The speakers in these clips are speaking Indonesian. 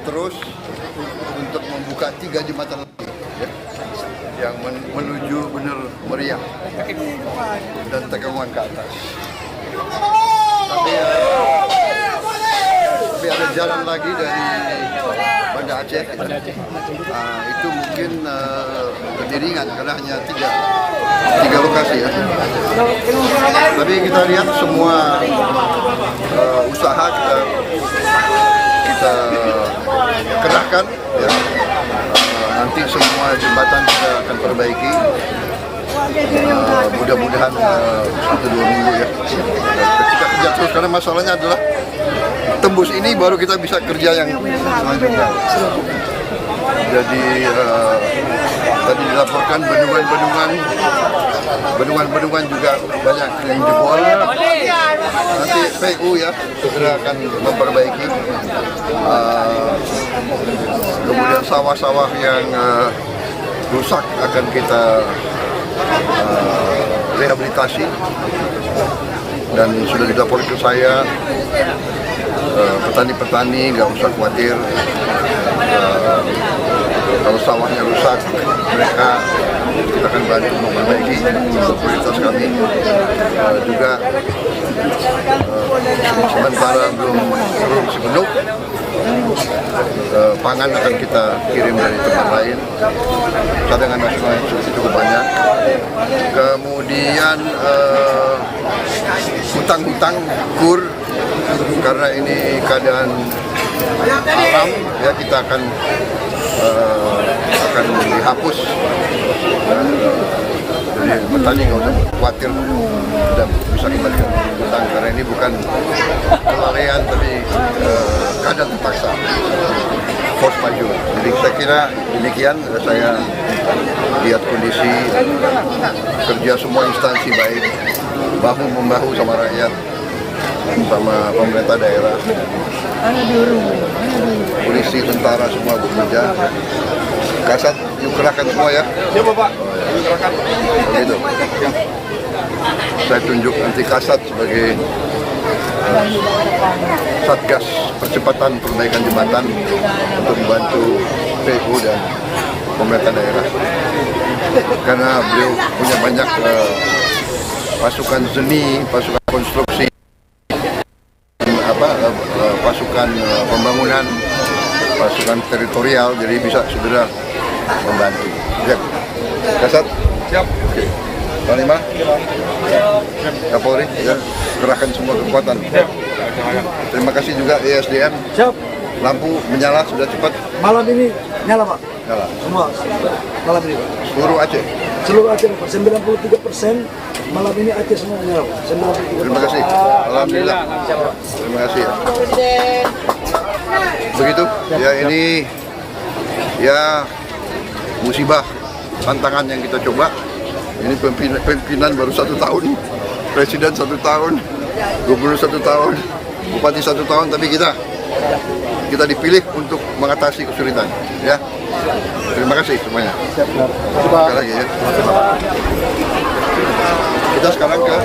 terus untuk membuka 3 jembatan lagi ya, yang menuju Bener Meriah dan Tegangan ke atas. Tapi ada jalan lagi dari Banda Aceh. Itu mungkin beriringan karena hanya tiga lokasi ya. Tapi kita lihat semua usaha kita kerahkan ya. Nanti semua jembatan kita akan perbaiki. Mudah-mudahan 1-2 minggu ya. Kita kerja terus karena masalahnya adalah tembus ini baru kita bisa kerja yang selanjutnya. Jadi tadi dilaporkan bendungan juga banyak yang jebol. Nanti PU ya segera akan memperbaiki. Kemudian sawah-sawah yang rusak akan kita rehabilitasi, dan sudah dilaporkan ke saya. Petani-petani nggak usah khawatir, kalau sawahnya rusak mereka kita akan bantu memperbaiki. Prioritas kami juga sementara belum sepenuh, pangan akan kita kirim dari tempat lain, cadangan nasional cukup banyak. Kemudian hutang-hutang kur, karena ini keadaan alam ya, kita akan dihapus. Jadi petani nggak usah khawatir, sudah bisa kembalikan hutang karena ini bukan kelalaian tapi keadaan terpaksa, force majeure. Jadi saya kira demikian. Saya lihat kondisi kerja semua instansi baik, bahu membahu sama rakyat, sama pemerintah daerah, polisi, tentara semua bekerja. Kasat yuk kerahkan semua ya. Siapa Pak? Kerahkan. Begitu. Saya tunjuk nanti Kasat sebagai Satgas Percepatan Perbaikan Jembatan untuk membantu PU dan pemerintah daerah. Karena beliau punya banyak pasukan seni, pasukan konstruksi, pasukan pembangunan, pasukan teritorial, jadi bisa segera membantu. Siap. Kasat? Siap. Oke. Panglima? Kapolri? Ya. Kerahkan semua kekuatan. Siap. Terima kasih juga ESDM. Siap. Lampu menyala sudah cepat. Malam ini nyala Pak? Nyala. Semua malam ini Pak? Seluruh Aceh? Seluruh Aceh Pak, 93% malam ini Aceh semua menyala Pak. 93%. Terima kasih. Alhamdulillah. Terima kasih ya. Begitu, ya ini ya musibah, tantangan yang kita coba. Ini pimpinan baru 1 tahun, presiden 1 tahun, gubernur 1 tahun, bupati 1 tahun, tapi kita dipilih untuk mengatasi kesulitan. Ya, terima kasih semuanya. Sekali lagi ya. Kita sekarang ke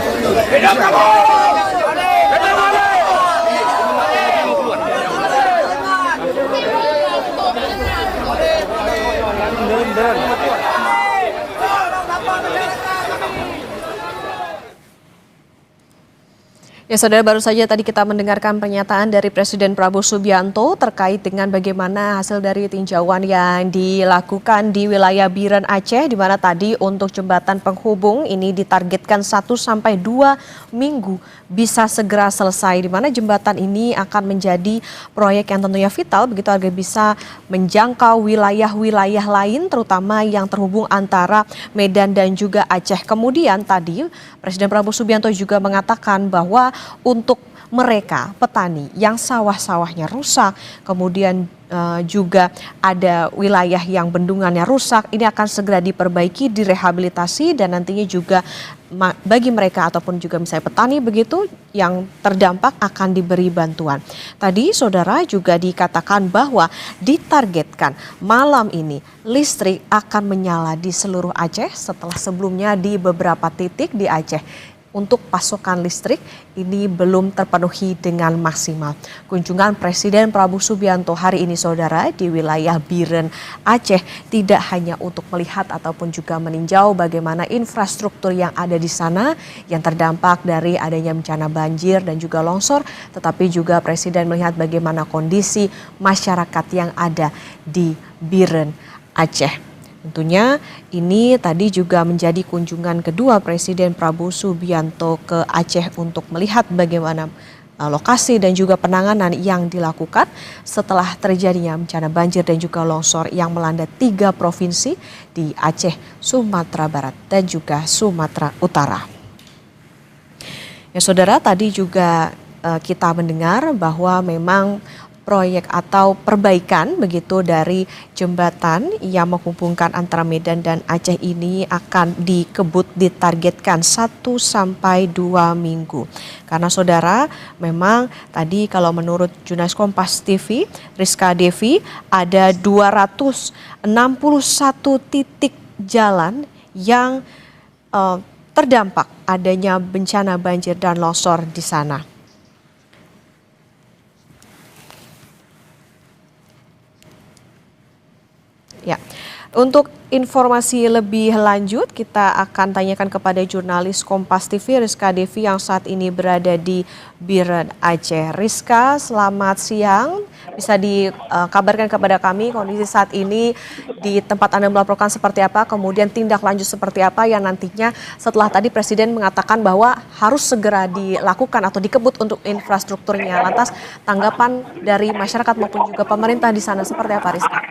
Ya, saudara, baru saja tadi kita mendengarkan pernyataan dari Presiden Prabowo Subianto terkait dengan bagaimana hasil dari tinjauan yang dilakukan di wilayah Biren Aceh, di mana tadi untuk jembatan penghubung ini ditargetkan 1-2 minggu bisa segera selesai, di mana jembatan ini akan menjadi proyek yang tentunya vital begitu agar bisa menjangkau wilayah-wilayah lain, terutama yang terhubung antara Medan dan juga Aceh. Kemudian tadi Presiden Prabowo Subianto juga mengatakan bahwa untuk mereka petani yang sawah-sawahnya rusak, kemudian juga ada wilayah yang bendungannya rusak, ini akan segera diperbaiki, direhabilitasi, dan nantinya juga bagi mereka ataupun juga misalnya petani begitu yang terdampak akan diberi bantuan. Tadi saudara juga dikatakan bahwa ditargetkan malam ini listrik akan menyala di seluruh Aceh setelah sebelumnya di beberapa titik di Aceh untuk pasokan listrik ini belum terpenuhi dengan maksimal. Kunjungan Presiden Prabowo Subianto hari ini saudara di wilayah Biren, Aceh tidak hanya untuk melihat ataupun juga meninjau bagaimana infrastruktur yang ada di sana yang terdampak dari adanya bencana banjir dan juga longsor, tetapi juga Presiden melihat bagaimana kondisi masyarakat yang ada di Biren, Aceh. Tentunya ini tadi juga menjadi kunjungan kedua Presiden Prabowo Subianto ke Aceh untuk melihat bagaimana lokasi dan juga penanganan yang dilakukan setelah terjadinya bencana banjir dan juga longsor yang melanda 3 provinsi di Aceh, Sumatera Barat dan juga Sumatera Utara. Ya saudara, tadi juga kita mendengar bahwa memang proyek atau perbaikan begitu dari jembatan yang menghubungkan antara Medan dan Aceh ini akan dikebut ditargetkan 1 sampai 2 minggu. Karena saudara memang tadi kalau menurut jurnalis Kompas TV Rizka Devi ada 261 titik jalan yang terdampak adanya bencana banjir dan longsor di sana. Ya, untuk informasi lebih lanjut kita akan tanyakan kepada jurnalis Kompas TV Rizka Devi yang saat ini berada di Biren, Aceh. Rizka, selamat siang. Bisa dikabarkan kepada kami kondisi saat ini di tempat Anda melaporkan seperti apa, kemudian tindak lanjut seperti apa yang nantinya setelah tadi Presiden mengatakan bahwa harus segera dilakukan atau dikebut untuk infrastrukturnya. Lantas tanggapan dari masyarakat maupun juga pemerintah di sana seperti apa, Rizka?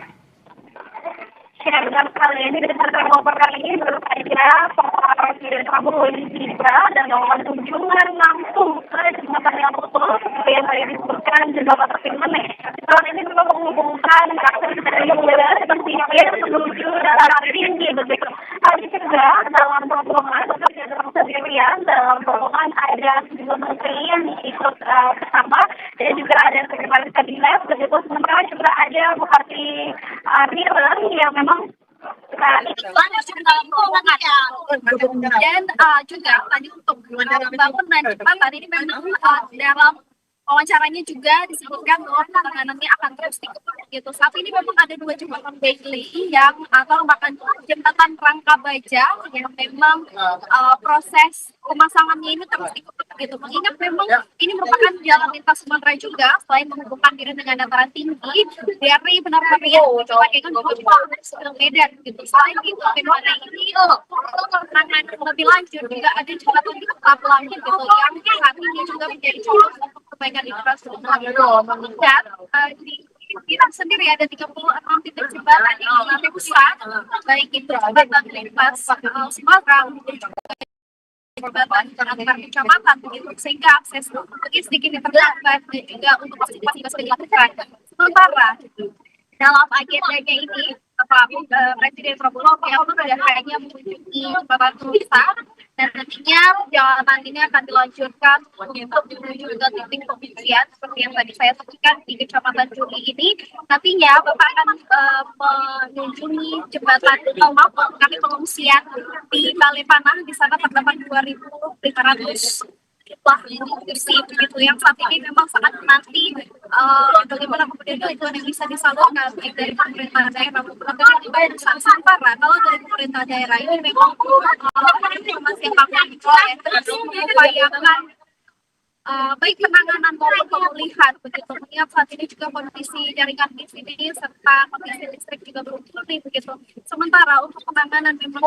Ya, benar sekali. Ini berdasarkan laporan kali ini baru saja Bapak Presiden Prabowo ini tiba dan melakukan kunjungan langsung ke jembatan yang putus seperti yang tadi disebutkan jembatan Terpinmene. Jembatan ini memang menghubungkan akses dari wilayah seperti yang menuju dataran tinggi begitu. Tadi juga dalam rombongan seperti dalam sendirian dalam rombongan ada sejumlah menteri yang ikut bersama dan juga ada sekretaris kabinet begitu. Sementara juga ada Bupati Biren yang memang dan juga tadi untuk bangunan jembatan ini memang dalam wawancaranya juga disebutkan bahwa penanganannya akan terus dikebut gitu. Saat ini memang ada 2 jembatan Bailey yang atau bahkan jembatan Rangka Baja yang memang proses pemasangannya ini terus dikebut gitu. Mengingat memang ini merupakan jalan lintas Sumatera juga selain menghubungkan diri dengan dataran tinggi dari Benar-benar coba dengan Medan gitu. Selain itu memang ini penanganan lebih lanjut juga ada jembatan di Kepulauan gitu yang saat ini juga menjadi contoh untuk perbaikan infrastruktur dan di Iran sendiri ada 36 titik jembatan yang lebih besar, baik itu jembatan lintas Sumatera maupun juga jembatan antar kecamatan begitu, sehingga akses mungkin sedikit terlambat dan juga untuk antisipasi bisa dilakukan. Sementara dalam agendanya ini Bapak Presiden Prabowo Subianto tidak hanya mengunjungi jembatan Tusa dan nantinya perjalanan ini akan dilanjutkan untuk menuju ke titik pengungsian seperti yang tadi saya sebutkan di Kecamatan Juli ini. Nantinya Bapak akan mengunjungi jembatan kami pengungsian di Balepanah. Di sana terdapat 2.500 kursi begitu yang saat ini memang sangat menanti bagaimana kemudian bantuan yang bisa disalurkan baik dari pemerintah daerah maupun dari Nusantara. Kalau dari pemerintah daerah ini memang informasi yang kami peroleh terus mengupayakan baik penanganan maupun pemulihan begitu. Mengingat saat ini juga kondisi jaringan di sini serta kondisi listrik juga belum pulih begitu. Sementara untuk penanganan memang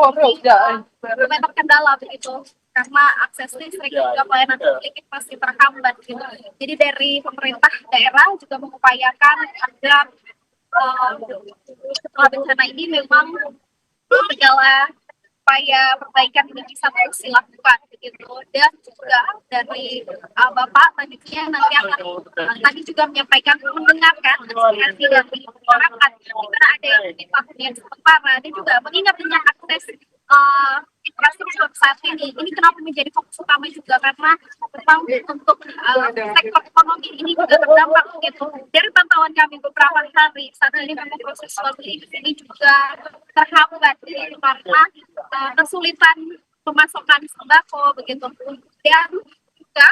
memang terkendala begitu karena akses listrik dan juga pelayanan publik pasti terhambat gitu. Jadi dari pemerintah daerah juga mengupayakan agar setelah bencana ini memang segala upaya perbaikan ini bisa terus dilakukan begitu. Dan juga dari Bapak tadinya nanti akan tadi juga menyampaikan mendengarkan aspirasi dari masyarakat di mana ada yang menimpa sementara dan juga mengingat dengan akses infrastruktur saat ini kenapa menjadi fokus utama juga karena memang untuk sektor ekonomi ini juga terdampak gitu. Dari pantauan kami beberapa hari saat ini memang proses lobby ini juga terhambat karena kesulitan pemasokan sembako begitu dan juga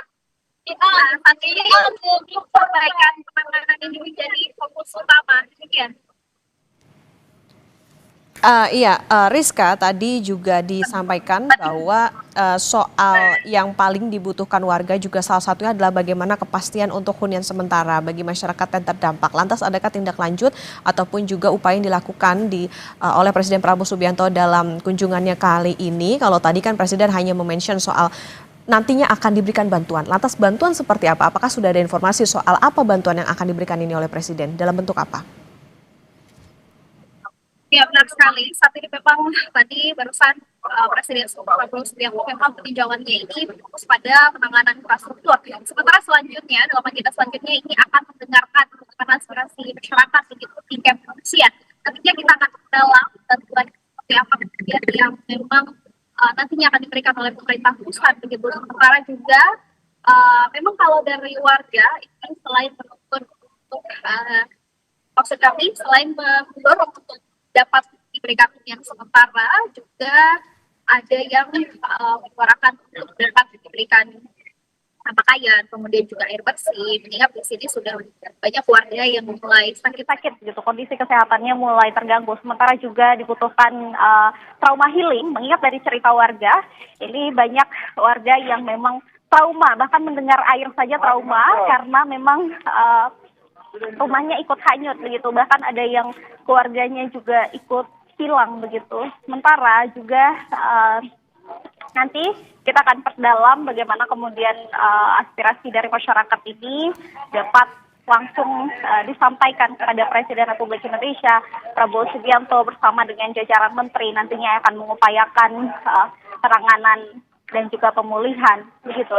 kita saat ini untuk perbaikan penanganan ini menjadi fokus utama. Demikian. Rizka, tadi juga disampaikan bahwa soal yang paling dibutuhkan warga juga salah satunya adalah bagaimana kepastian untuk hunian sementara bagi masyarakat yang terdampak. Lantas adakah tindak lanjut ataupun juga upaya yang dilakukan oleh Presiden Prabowo Subianto dalam kunjungannya kali ini? Kalau tadi kan Presiden hanya mention soal nantinya akan diberikan bantuan. Lantas bantuan seperti apa? Apakah sudah ada informasi soal apa bantuan yang akan diberikan ini oleh Presiden? Dalam bentuk apa? Ya benar sekali, saat ini memang tadi barusan Presiden Prabowo Subianto memang peninjauannya ini fokus pada penanganan infrastruktur. Sementara selanjutnya, dalam agenda selanjutnya ini akan mendengarkan aspirasi masyarakat begitu tingkat pengungsian. Ketika kita akan dalam bantuan seperti apa kemudian yang memang nantinya akan diberikan oleh pemerintah pusat begitu. Sementara juga memang kalau dari warga ini selain menuntut untuk maksud kami selain mendorong untuk dapat diberikan hunian sementara, juga ada yang menyuarakan untuk dapat diberikan pakaian, kemudian juga air bersih. Mengingat di sini sudah banyak warga yang mulai sakit-sakit gitu, kondisi kesehatannya mulai terganggu. Sementara juga dibutuhkan trauma healing. Mengingat dari cerita warga, ini banyak warga yang memang trauma, bahkan mendengar air saja trauma karena memang rumahnya ikut hanyut begitu, bahkan ada yang keluarganya juga ikut hilang begitu. Sementara juga nanti kita akan perdalam bagaimana kemudian aspirasi dari masyarakat ini dapat langsung disampaikan kepada Presiden Republik Indonesia Prabowo Subianto bersama dengan jajaran menteri nantinya akan mengupayakan penanganan dan juga pemulihan begitu.